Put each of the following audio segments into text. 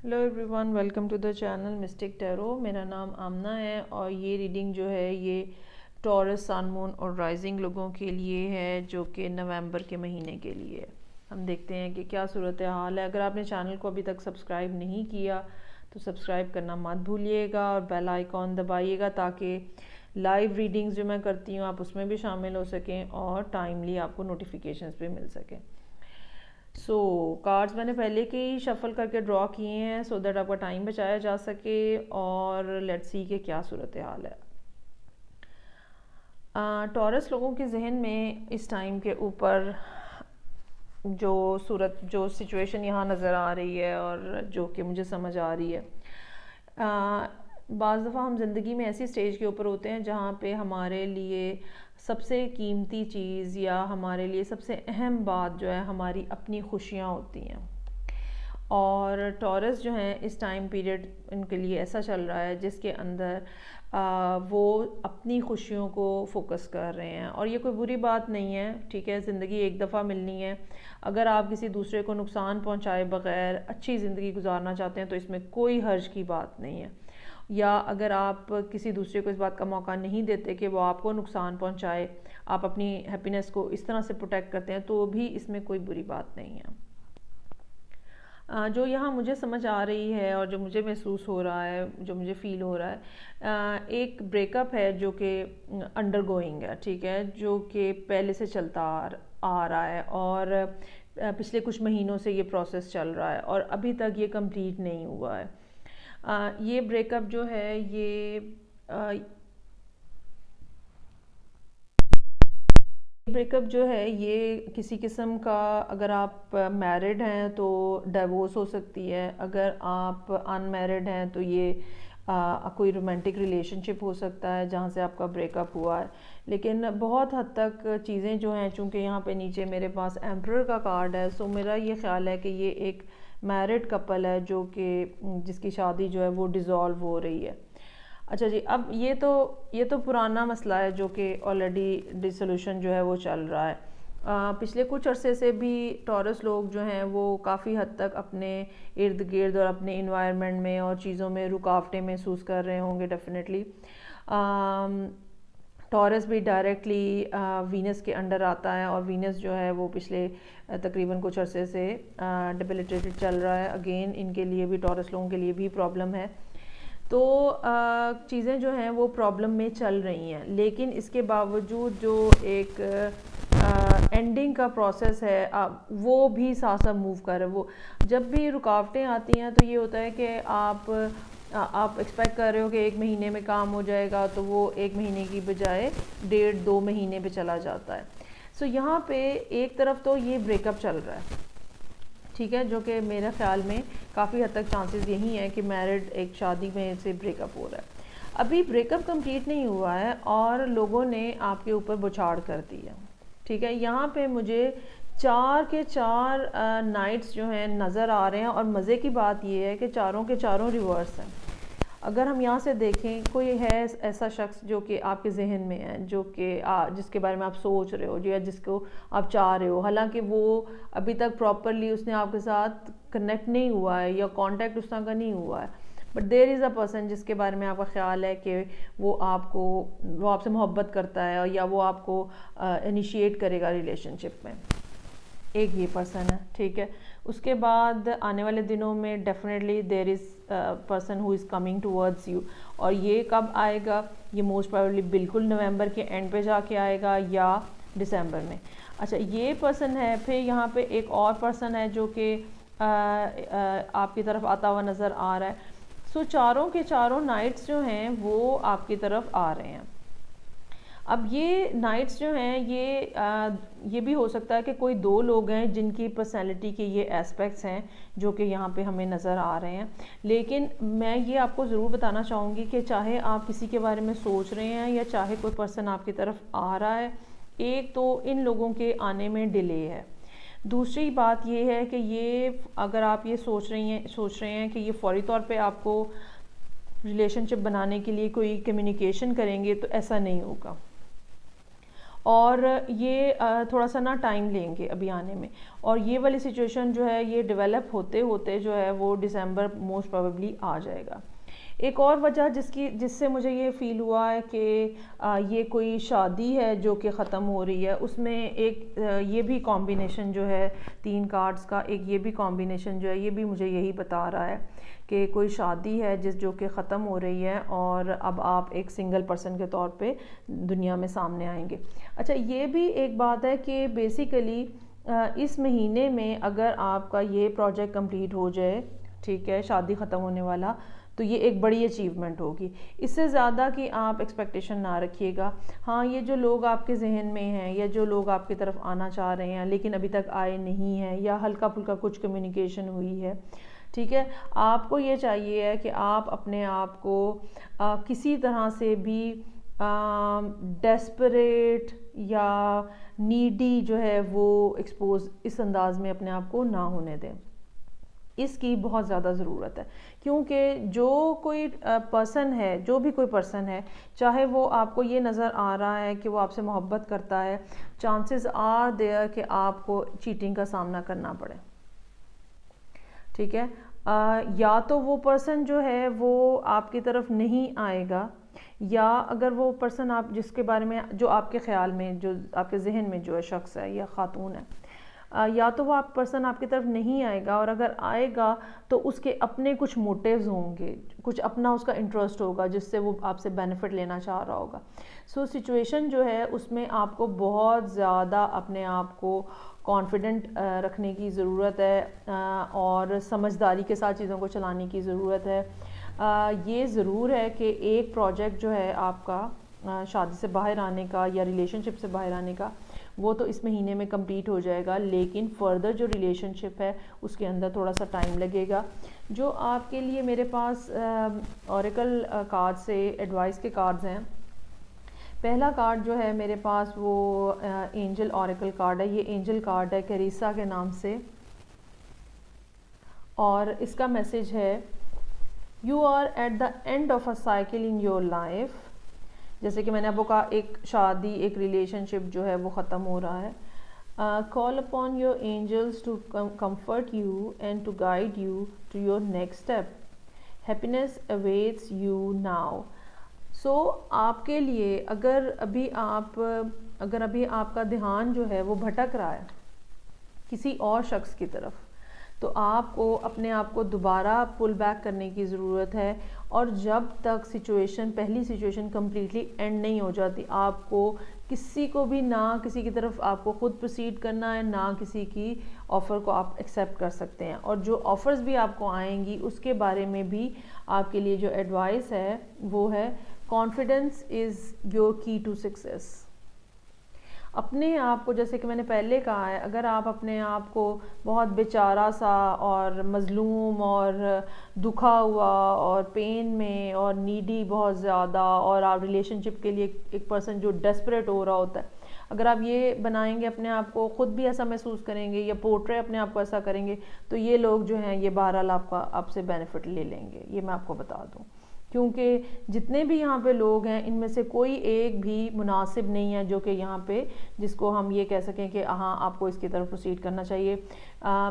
Hello everyone, welcome to the channel mystic tarot. मेरा नाम आमना है और ये रीडिंग जो है ये टॉरस, सन, मून और राइजिंग लोगों के लिए है, जो कि नवंबर के महीने के लिए है। हम देखते हैं कि क्या सूरत हाल है। अगर आपने चैनल को अभी तक सब्सक्राइब नहीं किया तो सब्सक्राइब करना मत भूलिएगा और बेल आइकॉन दबाइएगा ताकि लाइव रीडिंग्स जो मैं करती हूँ आप उसमें भी शामिल हो सकें और टाइमली आपको नोटिफिकेशंस भी मिल सकें। कार्ड्स मैंने पहले के ही शफल करके ड्रॉ किए हैं सो दैट आपका टाइम बचाया जा सके और लेट्स सी कि क्या सूरत हाल है। टॉरस लोगों के जहन में इस टाइम के ऊपर जो सिचुएशन यहाँ नज़र आ रही है और जो कि मुझे समझ आ रही है, बाज़ दफ़ा हम ज़िंदगी में ऐसी स्टेज के ऊपर होते हैं जहाँ पे हमारे लिए सबसे कीमती चीज़ या हमारे लिए सबसे अहम बात जो है हमारी अपनी खुशियाँ होती हैं। और टॉरस जो है इस टाइम पीरियड इनके लिए ऐसा चल रहा है जिसके अंदर वो अपनी खुशियों को फोकस कर रहे हैं और ये कोई बुरी बात नहीं है। ठीक है, ज़िंदगी एक दफ़ा मिलनी है। अगर आप किसी दूसरे को नुकसान पहुंचाए बग़ैर अच्छी ज़िंदगी गुजारना चाहते हैं तो इसमें कोई हर्ज की बात नहीं है। या अगर आप किसी दूसरे को इस बात का मौका नहीं देते कि वो आपको नुकसान पहुंचाए, आप अपनी हैप्पीनेस को इस तरह से प्रोटेक्ट करते हैं तो भी इसमें कोई बुरी बात नहीं है। जो यहाँ मुझे समझ आ रही है और जो मुझे महसूस हो रहा है, जो मुझे फ़ील हो रहा है, एक ब्रेकअप है जो कि अंडरगोइंग है। ठीक है, जो कि पहले से चलता आ रहा है और पिछले कुछ महीनों से ये प्रोसेस चल रहा है और अभी तक ये कंप्लीट नहीं हुआ है। ये ब्रेकअप जो है ये ब्रेकअप जो है ये किसी किस्म का, अगर आप मैरिड हैं तो डिवोर्स हो सकती है, अगर आप अनमैरिड हैं तो ये कोई रोमांटिक रिलेशनशिप हो सकता है जहाँ से आपका ब्रेकअप हुआ है। लेकिन बहुत हद तक चीज़ें जो हैं, चूँकि यहाँ पे नीचे मेरे पास एम्परर का कार्ड है, सो मेरा ये ख्याल है कि ये एक मैरिड कपल है जो कि जिसकी शादी जो है वो डिज़ोल्व हो रही है। अच्छा जी, अब ये तो पुराना मसला है जो कि ऑलरेडी डिसोल्यूशन जो है वो चल रहा है। पिछले कुछ अरसे से भी टॉरस लोग जो हैं वो काफ़ी हद तक अपने इर्द गिर्द और अपने इन्वायरमेंट में और चीज़ों में रुकावटें महसूस कर रहे होंगे डेफिनेटली। टॉरस भी डायरेक्टली वीनस के अंडर आता है और वीनस जो है वो पिछले तकरीबन कुछ अरसे से डिबिलिटेटेड चल रहा है। अगेन इनके लिए भी, टॉरस लोगों के लिए भी प्रॉब्लम है। तो चीज़ें जो हैं वो प्रॉब्लम में चल रही हैं, लेकिन इसके बावजूद जो एक एंडिंग का प्रोसेस है वो भी साथ साथ मूव कर रहे। वो जब भी रुकावटें आती हैं तो ये होता है कि आप एक्सपेक्ट कर रहे हो कि एक महीने में काम हो जाएगा तो वो एक महीने की बजाय 1.5-2 महीने पे चला जाता है। सो यहाँ पे एक तरफ तो ये ब्रेकअप चल रहा है, ठीक है, जो कि मेरे ख्याल में काफ़ी हद तक चांसेस यही हैं कि मैरिड एक शादी में से ब्रेकअप हो रहा है। अभी ब्रेकअप कंप्लीट नहीं हुआ है और लोगों ने आपके ऊपर बौछार कर दी है। ठीक है, यहाँ पे मुझे 4 के 4 नाइट्स जो हैं नज़र आ रहे हैं और मज़े की बात ये है कि चारों के चारों रिवर्स हैं। अगर हम यहाँ से देखें, कोई है ऐसा शख्स जो कि आपके जहन में है, जो कि जिसके बारे में आप सोच रहे हो या जिसको आप चाह रहे हो, हालांकि वो अभी तक प्रॉपरली उसने आपके साथ कनेक्ट नहीं हुआ है या कांटेक्ट उस तरह का नहीं हुआ है, but there is a person जिसके बारे में आपका ख्याल है कि वो आपसे मोहब्बत करता है या वो आपको इनिशिएट करेगा रिलेशनशिप में। एक ये पर्सन है, ठीक है। उसके बाद आने वाले दिनों में definitely there is person who is coming towards you, और ये कब आएगा? ये मोस्ट प्रोबेबली बिल्कुल नवंबर के एंड पे जाके आएगा या दिसंबर में। अच्छा, ये पर्सन है। फिर यहाँ पे एक और पर्सन है जो कि आपकी तरफ आता हुआ नज़र आ रहा है। सो चारों के चारों नाइट्स जो हैं वो आपकी तरफ आ रहे हैं। अब ये नाइट्स जो हैं ये भी हो सकता है कि कोई 2 लोग हैं जिनकी पर्सनैलिटी के ये एस्पेक्ट्स हैं जो कि यहाँ पे हमें नज़र आ रहे हैं। लेकिन मैं ये आपको ज़रूर बताना चाहूँगी कि चाहे आप किसी के बारे में सोच रहे हैं या चाहे कोई पर्सन आपकी तरफ आ रहा है, एक तो इन लोगों के आने में डिले है। दूसरी बात ये है कि ये अगर आप ये सोच रहे हैं कि ये फौरी तौर पे आपको रिलेशनशिप बनाने के लिए कोई कम्युनिकेशन करेंगे तो ऐसा नहीं होगा। और ये थोड़ा सा ना टाइम लेंगे अभी आने में, और ये वाली सिचुएशन जो है ये डेवलप होते होते जो है वो दिसंबर मोस्ट प्रोबेबली आ जाएगा। एक और वजह जिससे मुझे ये फ़ील हुआ है कि ये कोई शादी है जो कि ख़त्म हो रही है, उसमें एक ये भी कॉम्बिनेशन जो है 3 कार्ड्स का, एक ये भी कॉम्बिनेशन जो है ये भी मुझे यही बता रहा है कि कोई शादी है जो कि ख़त्म हो रही है और अब आप एक सिंगल पर्सन के तौर पे दुनिया में सामने आएंगे। अच्छा, ये भी एक बात है कि बेसिकली इस महीने में अगर आपका ये प्रोजेक्ट कंप्लीट हो जाए, ठीक है, शादी ख़त्म होने वाला, तो ये एक बड़ी अचीवमेंट होगी। इससे ज़्यादा कि आप एक्सपेक्टेशन ना रखिएगा। हाँ, ये जो लोग आपके जहन में हैं या जो लोग आपकी तरफ आना चाह रहे हैं लेकिन अभी तक आए नहीं हैं, या हल्का फुल्का कुछ कम्युनिकेशन हुई है, ठीक है, आपको ये चाहिए है कि आप अपने आप को किसी तरह से भी डेस्परेट या नीडी जो है वो एक्सपोज इस अंदाज में अपने आप को ना होने दें। इसकी बहुत ज़्यादा ज़रूरत है, क्योंकि जो कोई पर्सन है, जो भी कोई पर्सन है, चाहे वो आपको ये नज़र आ रहा है कि वो आपसे मोहब्बत करता है, चांसेस आर देयर कि आपको चीटिंग का सामना करना पड़े, ठीक है। या तो वो पर्सन जो है वो आपकी तरफ नहीं आएगा, या अगर वो पर्सन आप जिसके बारे में जो आपके ख्याल में, जो आपके जहन में जो है शख्स है या खातून है, या तो वो आप पर्सन आपकी तरफ नहीं आएगा, और अगर आएगा तो उसके अपने कुछ मोटिव्स होंगे, कुछ अपना उसका इंटरेस्ट होगा जिससे वो आपसे बेनिफिट लेना चाह रहा होगा। सो सिचुएशन जो है उसमें आपको बहुत ज़्यादा अपने आप को कॉन्फिडेंट रखने की ज़रूरत है और समझदारी के साथ चीज़ों को चलाने की ज़रूरत है। ये ज़रूर है कि एक प्रोजेक्ट जो है आपका शादी से बाहर आने का या रिलेशनशिप से बाहर आने का, वो तो इस महीने में कंप्लीट हो जाएगा, लेकिन फ़र्दर जो रिलेशनशिप है उसके अंदर थोड़ा सा टाइम लगेगा। जो आपके लिए मेरे पास ऑरेकल कार्ड से एडवाइस के कार्ड्स हैं, पहला कार्ड जो है मेरे पास वो एंजल ऑरेकल कार्ड है। ये एंजल कार्ड है कैरिसा के नाम से, और इसका मैसेज है, you are at the end of a cycle in your life. जैसे कि मैंने आपको कहा, एक शादी, एक रिलेशनशिप जो है वो ख़त्म हो रहा है। Call upon your angels to comfort you and to guide you to your next step. Happiness awaits you now. सो आपके लिए अगर अभी आपका ध्यान जो है वो भटक रहा है किसी और शख्स की तरफ, तो आपको अपने आप को दोबारा पुल बैक करने की ज़रूरत है। और जब तक पहली सिचुएशन कम्प्लीटली एंड नहीं हो जाती, आपको किसी को भी ना किसी की तरफ आपको ख़ुद प्रोसीड करना है, ना किसी की ऑफ़र को आप एक्सेप्ट कर सकते हैं। और जो ऑफ़र्स भी आपको आएंगी उसके बारे में भी आपके लिए जो एडवाइस है वो है, कॉन्फिडेंस इज़ योर की टू सक्सेस। अपने आप को, जैसे कि मैंने पहले कहा है, अगर आप अपने आप को बहुत बेचारा सा और मज़लूम और दुखा हुआ और पेन में और नीडी बहुत ज़्यादा, और आप रिलेशनशिप के लिए एक पर्सन जो डेस्परेट हो रहा होता है, अगर आप ये बनाएंगे अपने आप को, ख़ुद भी ऐसा महसूस करेंगे या पोर्ट्रे अपने आप को ऐसा करेंगे, तो ये लोग जो हैं ये बहरहाल आपसे बेनिफिट ले लेंगे, ये मैं आपको बता दूँ। क्योंकि जितने भी यहाँ पे लोग हैं इनमें से कोई एक भी मुनासिब नहीं है जो कि यहाँ पे जिसको हम ये कह सकें कि हाँ आपको इसकी तरफ प्रोसीड करना चाहिए।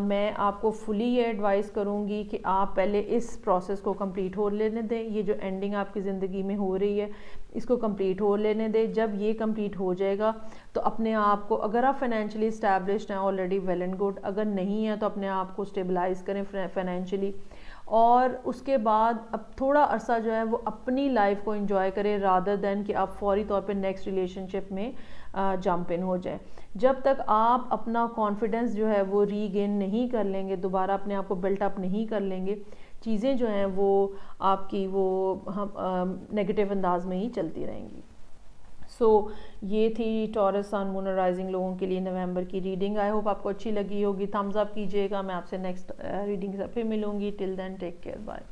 मैं आपको फुली ये एडवाइस करूँगी कि आप पहले इस प्रोसेस को कंप्लीट हो लेने दें। ये जो एंडिंग आपकी ज़िंदगी में हो रही है इसको कंप्लीट हो लेने दें। जब ये कंप्लीट हो जाएगा तो अपने आप को, अगर आप फाइनेंशियली इस्टेब्लिश्ड हैं ऑलरेडी, वेल एंड गुड। अगर नहीं है तो अपने आप को स्टेबलाइज करें फाइनेंशियली, और उसके बाद अब थोड़ा अरसा जो है वो अपनी लाइफ को एंजॉय करें, रादर दैन कि आप फौरी तौर पे नेक्स्ट रिलेशनशिप में जंप इन हो जाए। जब तक आप अपना कॉन्फिडेंस जो है वो रीगेन नहीं कर लेंगे, दोबारा अपने आप को बिल्टअप नहीं कर लेंगे, चीज़ें जो हैं वो आपकी वो नेगेटिव अंदाज में ही चलती रहेंगी। सो ये थी टॉरस सन मून राइजिंग लोगों के लिए नवंबर की रीडिंग। आई होप आपको अच्छी लगी होगी। थम्स अप कीजिएगा। मैं आपसे नेक्स्ट रीडिंग से फिर मिलूंगी। Till then take care, bye.